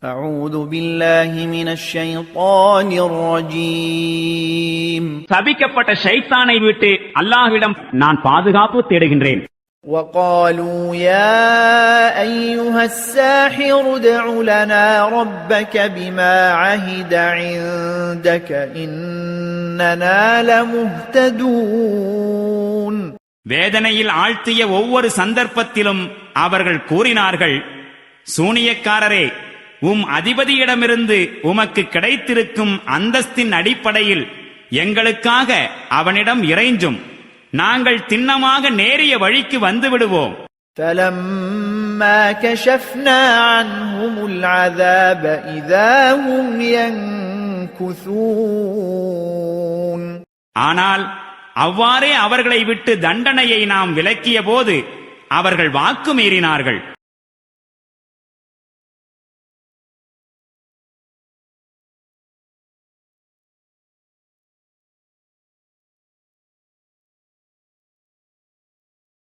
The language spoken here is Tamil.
أعوذ بالله من الشيطان الرجيم சபிக்கப்பட்ட ஷைத்தானை விட்டு அல்லாஹ்விடம் நான் பாதுகாப்பு தேடுகின்றேன். وقالوا يا أيها الساحر ادع لنا ربك بما عهد عندك إننا لمهتدون. வேதனையில் ஆழ்த்திய ஒவ்வொரு சந்தர்ப்பத்திலும் அவர்கள் கூறினார்கள், சூனியக்காரரே, அதிபதியிடமிருந்து உமக்கு கிடைத்திருக்கும் அந்தஸ்தின் அடிப்படையில் எங்களுக்காக அவனிடம் இறைஞ்சும், நாங்கள் திண்ணமாக நேரிய வழிக்கு வந்து விடுவோம். فَلَمَّا كَشَفْنَا عَنْهُمُ الْعَذَابَ إِذَا هُمْ يَنكُثُونَ. ஆனால் அவ்வாறே அவர்களை விட்டு தண்டனையை நாம் விலக்கிய போது அவர்கள் வாக்கு மீறினார்கள்.